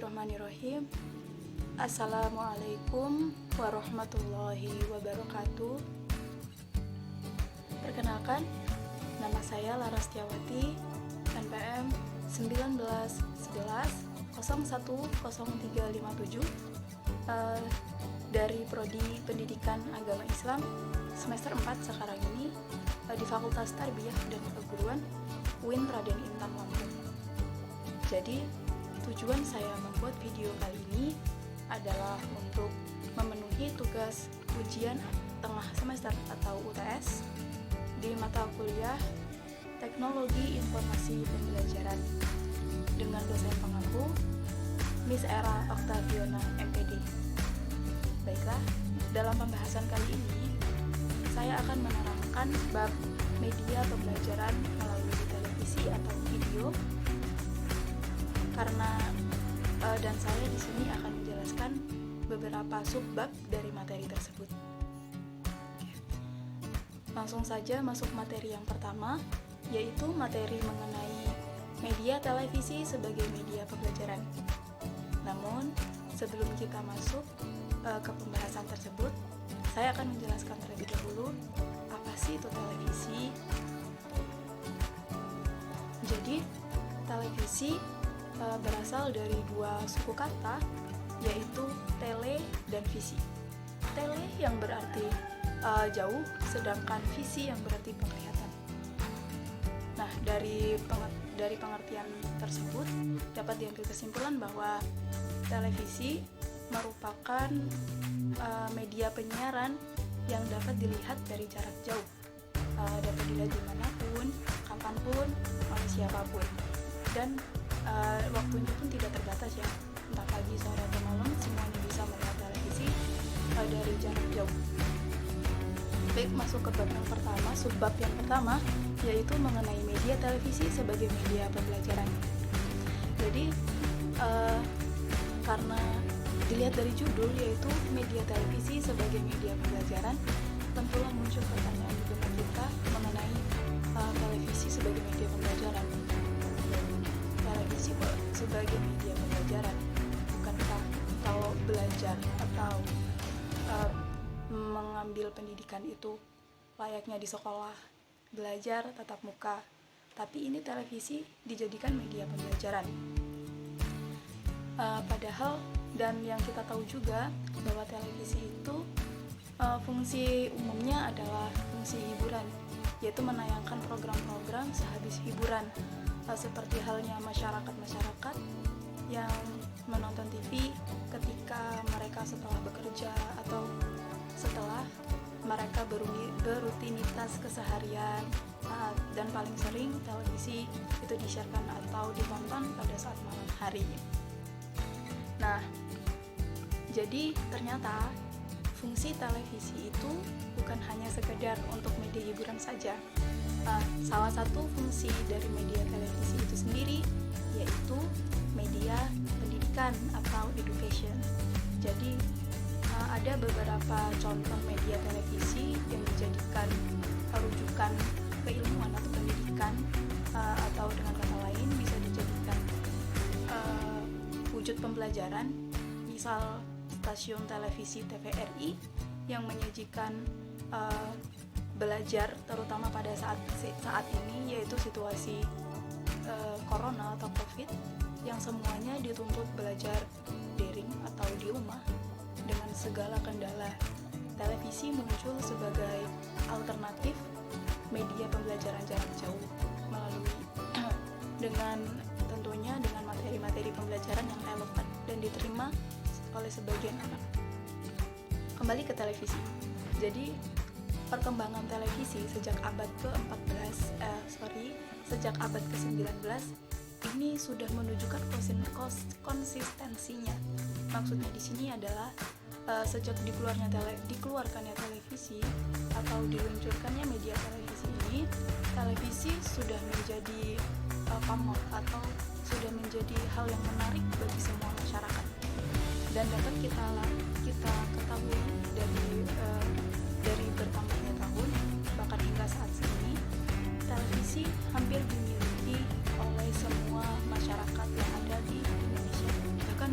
Bismillahirrahmanirrahim. Assalamualaikum warahmatullahi wabarakatuh. Perkenalkan, nama saya Lara Setiawati, NPM 1911010357, dari Prodi Pendidikan Agama Islam semester 4 sekarang ini, di Fakultas Tarbiyah dan Perguruan UIN Raden Intan Lampung. Jadi, tujuan saya membuat video kali ini adalah untuk memenuhi tugas ujian tengah semester atau UTS di mata kuliah Teknologi Informasi Pembelajaran dengan dosen pengampu Miss Era Octaviona MPD. Baiklah, dalam pembahasan kali ini saya akan menerangkan bab media pembelajaran melalui televisi atau video, karena dan saya di sini akan menjelaskan beberapa subbab dari materi tersebut. Langsung saja masuk materi yang pertama, yaitu materi mengenai media televisi sebagai media pembelajaran. Namun, sebelum kita masuk ke pembahasan tersebut, saya akan menjelaskan terlebih dahulu apa sih itu televisi. Jadi, televisi berasal dari dua suku kata, yaitu tele dan visi. Tele yang berarti jauh, sedangkan visi yang berarti penglihatan. Nah, dari pengertian tersebut dapat diambil kesimpulan bahwa televisi merupakan media penyiaran yang dapat dilihat dari jarak jauh, dapat dilihat dimanapun, kapanpun, oleh siapapun, dan waktunya pun tidak terbatas ya, entah pagi, sore, atau malam, semuanya bisa melihat televisi dari jarak jauh. Baik, masuk ke bab yang pertama, subbab yang pertama, yaitu mengenai media televisi sebagai media pembelajaran. Jadi, karena dilihat dari judul yaitu media televisi sebagai media pembelajaran, tentulah muncul pertanyaan di benak kita mengenai televisi sebagai media pembelajaran. Televisi sebagai media pembelajaran, bukankah kalau belajar atau mengambil pendidikan itu layaknya di sekolah, belajar tatap muka, tapi ini televisi dijadikan media pembelajaran. Padahal, dan yang kita tahu juga bahwa televisi itu fungsi umumnya adalah fungsi hiburan, yaitu menayangkan program-program sehabis hiburan, seperti halnya masyarakat yang menonton TV ketika mereka setelah bekerja atau setelah mereka berrutinitas keseharian, dan paling sering televisi itu disiarkan atau ditonton pada saat malam hari. Nah, jadi ternyata fungsi televisi itu bukan hanya sekedar untuk media hiburan saja. Salah satu fungsi dari media televisi itu sendiri yaitu media pendidikan atau education. Jadi ada beberapa contoh media televisi yang dijadikan rujukan keilmuan atau pendidikan, atau dengan kata lain bisa dijadikan wujud pembelajaran. Misal stasiun televisi TVRI yang menyajikan belajar terutama pada saat ini, yaitu situasi corona atau covid, yang semuanya dituntut belajar daring atau di rumah dengan segala kendala. Televisi muncul sebagai alternatif media pembelajaran jarak jauh melalui tentunya dengan materi-materi pembelajaran yang relevan dan diterima oleh sebagian anak. Kembali ke televisi. Jadi, perkembangan televisi sejak abad sejak abad ke-19 ini sudah menunjukkan konsistensinya. Maksudnya di sini adalah sejak dikeluarkannya televisi atau diluncurkannya media televisi ini, televisi sudah menjadi pamor atau sudah menjadi hal yang menarik bagi semua masyarakat. Dan dapat kita ketahui dari bertambahnya tahun, bahkan hingga saat ini, televisi hampir dimiliki oleh semua masyarakat yang ada di Indonesia. Bahkan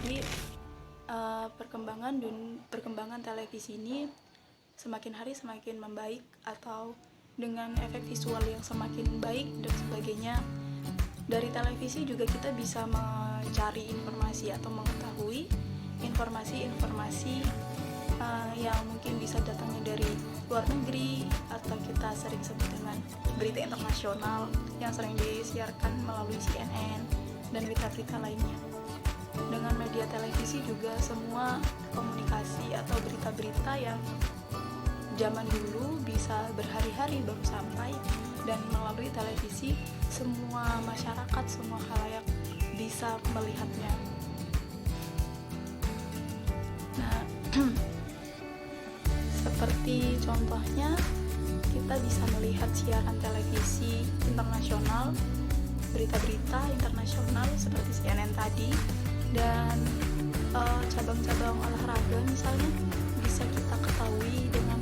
Jadi perkembangan televisi ini semakin hari semakin membaik, atau dengan efek visual yang semakin baik dan sebagainya. Dari televisi juga kita bisa mencari informasi atau mengetahui informasi-informasi yang mungkin bisa datangnya dari luar negeri, atau kita sering sebut dengan berita internasional yang sering disiarkan melalui CNN dan berita-berita lainnya. Dengan media televisi juga semua komunikasi atau berita-berita yang zaman dulu bisa berhari-hari baru sampai, dan melalui televisi semua masyarakat, semua khalayak bisa melihatnya. Nah, seperti contohnya kita bisa melihat siaran televisi internasional, berita-berita internasional seperti CNN tadi, dan cabang-cabang olahraga misalnya bisa kita ketahui dengan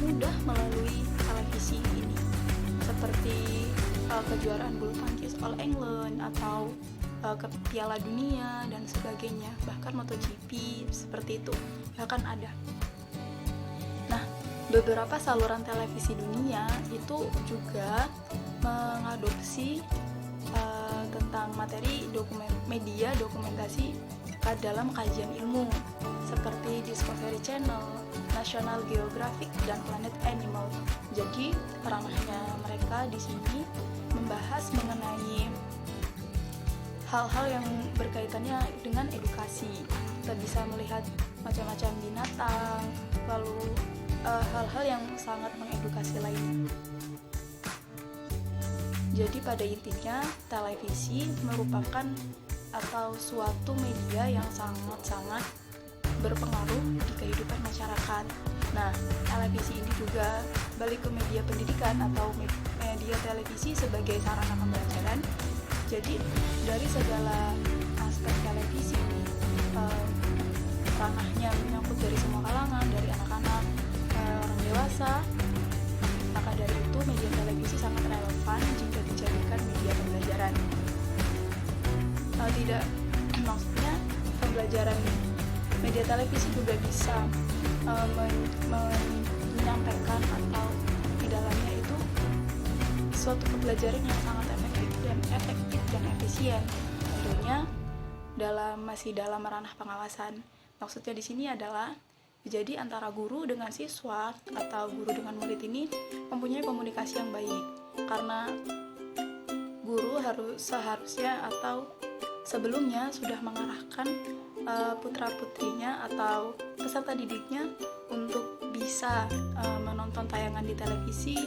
mudah melalui televisi ini, seperti kejuaraan bulu tangkis All England atau ke Piala Dunia dan sebagainya, bahkan MotoGP seperti itu bahkan ada. Nah, beberapa saluran televisi dunia itu juga mengadopsi tentang materi media dokumentasi dalam kajian ilmu, seperti Discovery Channel, National Geographic, dan Planet Animal. Jadi ranahnya mereka di sini membahas mengenai hal-hal yang berkaitannya dengan edukasi. Kita bisa melihat macam-macam binatang, lalu hal-hal yang sangat mengedukasi lainnya. Jadi pada intinya televisi merupakan atau suatu media yang sangat-sangat berpengaruh di kehidupan masyarakat. Nah, televisi ini juga balik ke media pendidikan atau media televisi sebagai sarana pembelajaran. Jadi dari segala aspek televisi ini ranahnya menyangkut dari semua kalangan, dari anak-anak, orang dewasa. Maka dari itu media televisi sangat relevan jika dijadikan media pembelajaran. Tidak, maksudnya pembelajaran media televisi juga bisa menyampaikan atau di dalamnya itu suatu pembelajaran yang sangat efektif dan efisien, tentunya masih dalam ranah pengawasan. Maksudnya di sini adalah jadi antara guru dengan siswa atau guru dengan murid ini mempunyai komunikasi yang baik, karena guru seharusnya atau sebelumnya sudah mengarahkan putra-putrinya atau peserta didiknya untuk bisa menonton tayangan di televisi,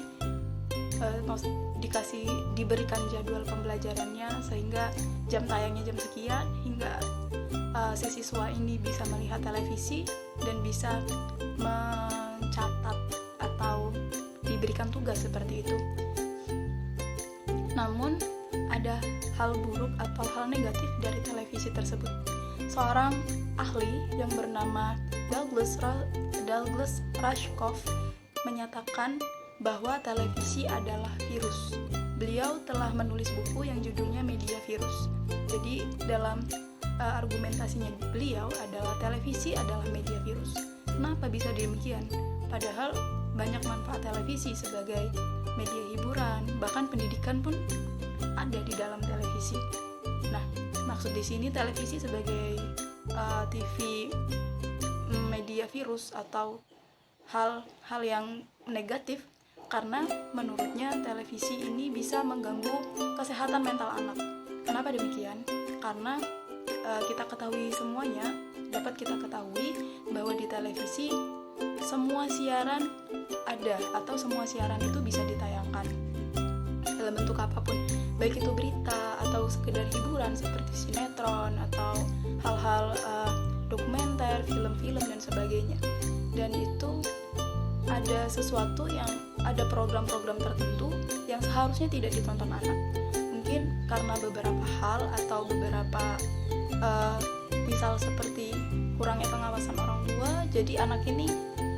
diberikan jadwal pembelajarannya sehingga jam tayangnya jam sekian, hingga si siswa ini bisa melihat televisi dan bisa mencatat atau diberikan tugas seperti itu. Namun ada hal buruk atau hal negatif dari televisi tersebut. Seorang ahli yang bernama Douglas Rushkoff menyatakan bahwa televisi adalah virus. Beliau telah menulis buku yang judulnya Media Virus. Jadi dalam argumentasinya beliau adalah televisi adalah media virus. Kenapa bisa demikian? Padahal banyak manfaat televisi sebagai media hiburan, bahkan pendidikan pun ada di dalam televisi. Nah, maksud di sini televisi sebagai TV media virus atau hal yang negatif, karena menurutnya televisi ini bisa mengganggu kesehatan mental anak. Kenapa demikian? Karena kita ketahui semuanya, dapat kita ketahui bahwa di televisi semua siaran ada, atau semua siaran itu bisa ditayangkan dalam bentuk apapun, baik itu berita atau sekedar hiburan seperti sinetron atau hal-hal dokumenter, film-film dan sebagainya. Dan itu ada sesuatu yang ada program-program tertentu yang seharusnya tidak ditonton anak. Mungkin karena beberapa hal atau beberapa misal seperti kurangnya pengawasan orang tua, jadi anak ini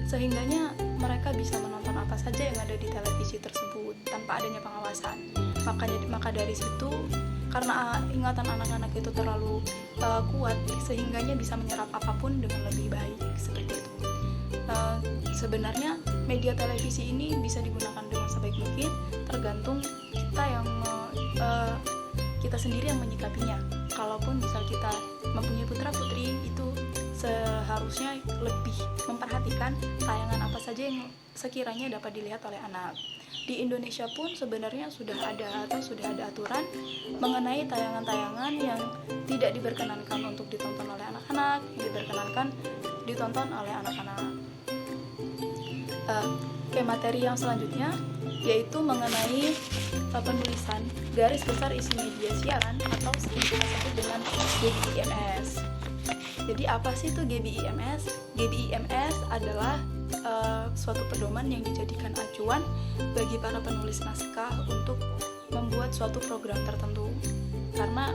sehingganya mereka bisa menonton apa saja yang ada di televisi tersebut tanpa adanya pengawasan. Maka dari situ karena ingatan anak-anak itu terlalu kuat, sehingganya bisa menyerap apapun dengan lebih baik, seperti itu. Sebenarnya media televisi ini bisa digunakan dengan sebaik mungkin, tergantung kita yang kita sendiri yang menyikapinya. Kalaupun misal kita mempunyai putra-putri, itu seharusnya lebih memperhatikan tayangan apa saja yang sekiranya dapat dilihat oleh anak. Di Indonesia pun sebenarnya sudah ada aturan mengenai tayangan-tayangan yang tidak diperkenankan untuk ditonton oleh anak-anak, yang diperkenankan ditonton oleh anak-anak. Oke, materi yang selanjutnya yaitu mengenai penulisan garis besar isi media siaran atau sering kita sebut dengan GBIMS. Jadi apa sih itu GBIMS? GBIMS adalah suatu pedoman yang dijadikan acuan bagi para penulis naskah untuk membuat suatu program tertentu. Karena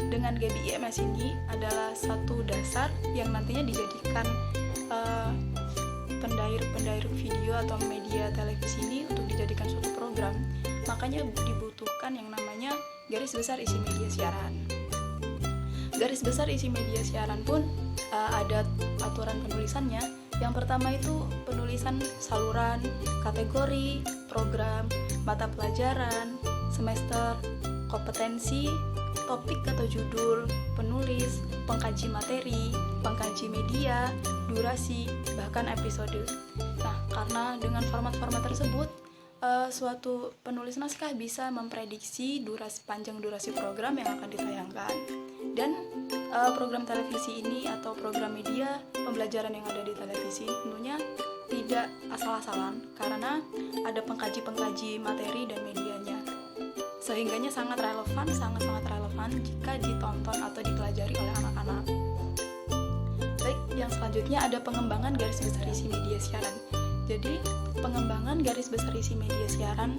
dengan GBIMS ini adalah satu dasar yang nantinya dijadikan pendair video atau media televisi ini untuk dijadikan suatu program. Makanya dibutuhkan yang namanya garis besar isi media siaran. Garis besar isi media siaran pun ada aturan penulisannya. Yang pertama itu penulisan saluran, kategori, program, mata pelajaran, semester, kompetensi, topik atau judul, penulis, pengkaji materi, pengkaji media, durasi, bahkan episode. Nah, karena dengan format-format tersebut, suatu penulis naskah bisa memprediksi panjang durasi program yang akan ditayangkan. Dan program televisi ini atau program media pembelajaran yang ada di televisi tentunya tidak asal-asalan, karena ada pengkaji materi dan medianya, sehingganya sangat relevan jika ditonton atau dipelajari oleh anak-anak. Baik, yang selanjutnya ada pengembangan garis besar isi media siaran. Jadi pengembangan garis besar isi media siaran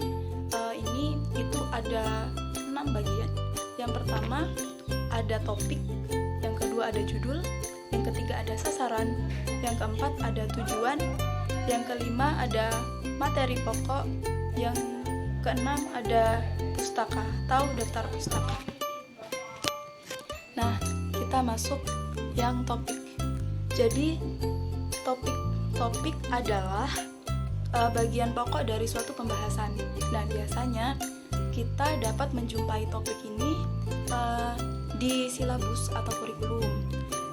ini itu ada 6 bagian. Yang pertama ada topik, yang kedua ada judul, yang ketiga ada sasaran, yang keempat ada tujuan, yang kelima ada materi pokok, yang keenam ada pustaka atau daftar pustaka. Nah, kita masuk yang topik. Jadi topik adalah bagian pokok dari suatu pembahasan. Nah, biasanya kita dapat menjumpai topik ini di silabus atau kurikulum.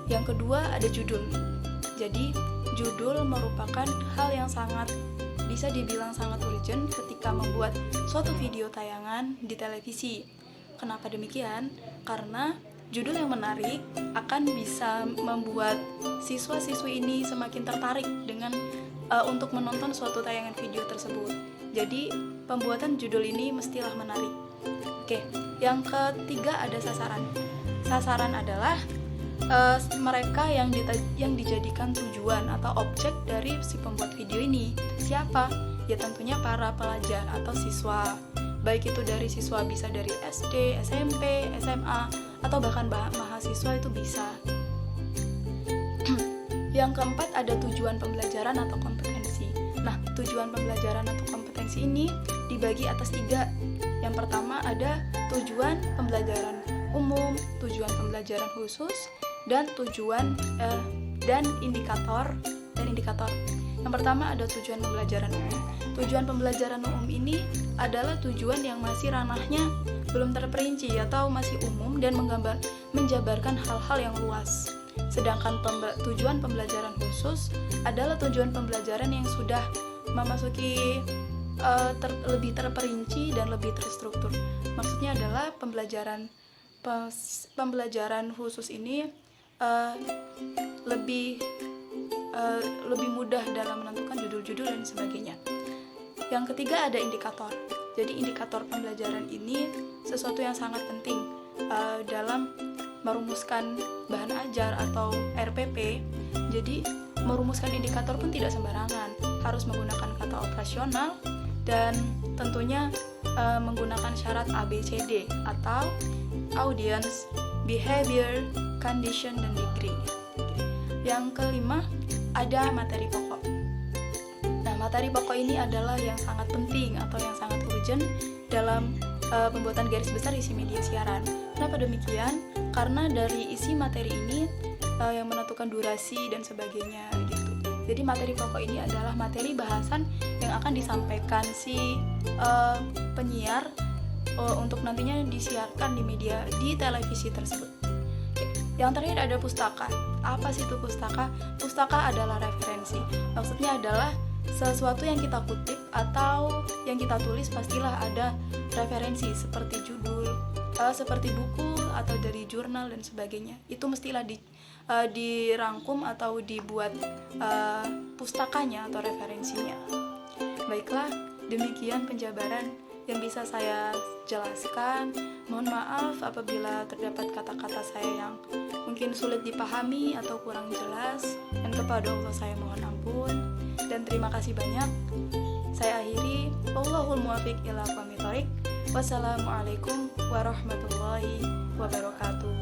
Yang kedua ada judul. Jadi judul merupakan hal yang bisa dibilang sangat urgent ketika membuat suatu video tayangan di televisi. Kenapa demikian? Karena judul yang menarik akan bisa membuat siswa-siswi ini semakin tertarik dengan untuk menonton suatu tayangan video tersebut. Jadi pembuatan judul ini mestilah menarik. Oke, yang ketiga ada sasaran. Sasaran adalah mereka yang dijadikan tujuan atau objek dari si pembuat video ini. Siapa? Ya tentunya para pelajar atau siswa. Baik itu dari siswa bisa dari SD, SMP, SMA, atau bahkan mahasiswa itu bisa. Yang keempat ada tujuan pembelajaran atau kompetensi. Nah, tujuan pembelajaran atau kompetensi ini dibagi atas 3. Yang pertama ada tujuan pembelajaran umum, tujuan pembelajaran khusus, dan tujuan dan indikator. Yang pertama ada tujuan pembelajaran umum. Tujuan pembelajaran umum ini adalah tujuan yang masih ranahnya belum terperinci atau masih umum dan menjabarkan hal-hal yang luas. Sedangkan tujuan pembelajaran khusus adalah tujuan pembelajaran yang sudah memasuki lebih terperinci dan lebih terstruktur. Maksudnya adalah pembelajaran khusus ini lebih mudah dalam menentukan judul-judul dan sebagainya. Yang ketiga ada indikator. Jadi indikator pembelajaran ini sesuatu yang sangat penting dalam merumuskan bahan ajar atau RPP. Jadi merumuskan indikator pun tidak sembarangan, harus menggunakan kata operasional dan tentunya menggunakan syarat ABCD atau audience, behavior, condition, dan degree. Yang kelima ada materi pokok. Nah, materi pokok ini adalah yang sangat penting atau yang sangat urgent dalam pembuatan garis besar isi media siaran. Kenapa demikian? Karena dari isi materi ini yang menentukan durasi dan sebagainya gitu. Jadi materi pokok ini adalah materi bahasan yang akan disampaikan si penyiar untuk nantinya disiarkan di televisi tersebut. Yang terakhir ada pustaka. Apa sih itu pustaka? Pustaka adalah referensi. Maksudnya adalah sesuatu yang kita kutip atau yang kita tulis pastilah ada referensi seperti judul, seperti buku atau dari jurnal dan sebagainya. Itu mestilah dirangkum atau dibuat pustakanya atau referensinya. Baiklah, demikian penjabaran yang bisa saya jelaskan. Mohon maaf apabila terdapat kata-kata saya yang mungkin sulit dipahami atau kurang jelas, dan kepada Allah saya mohon ampun dan terima kasih banyak. Saya akhiri, wallahul muwaffiq ila aqwamit thoriq. Wassalamualaikum warahmatullahi wabarakatuh.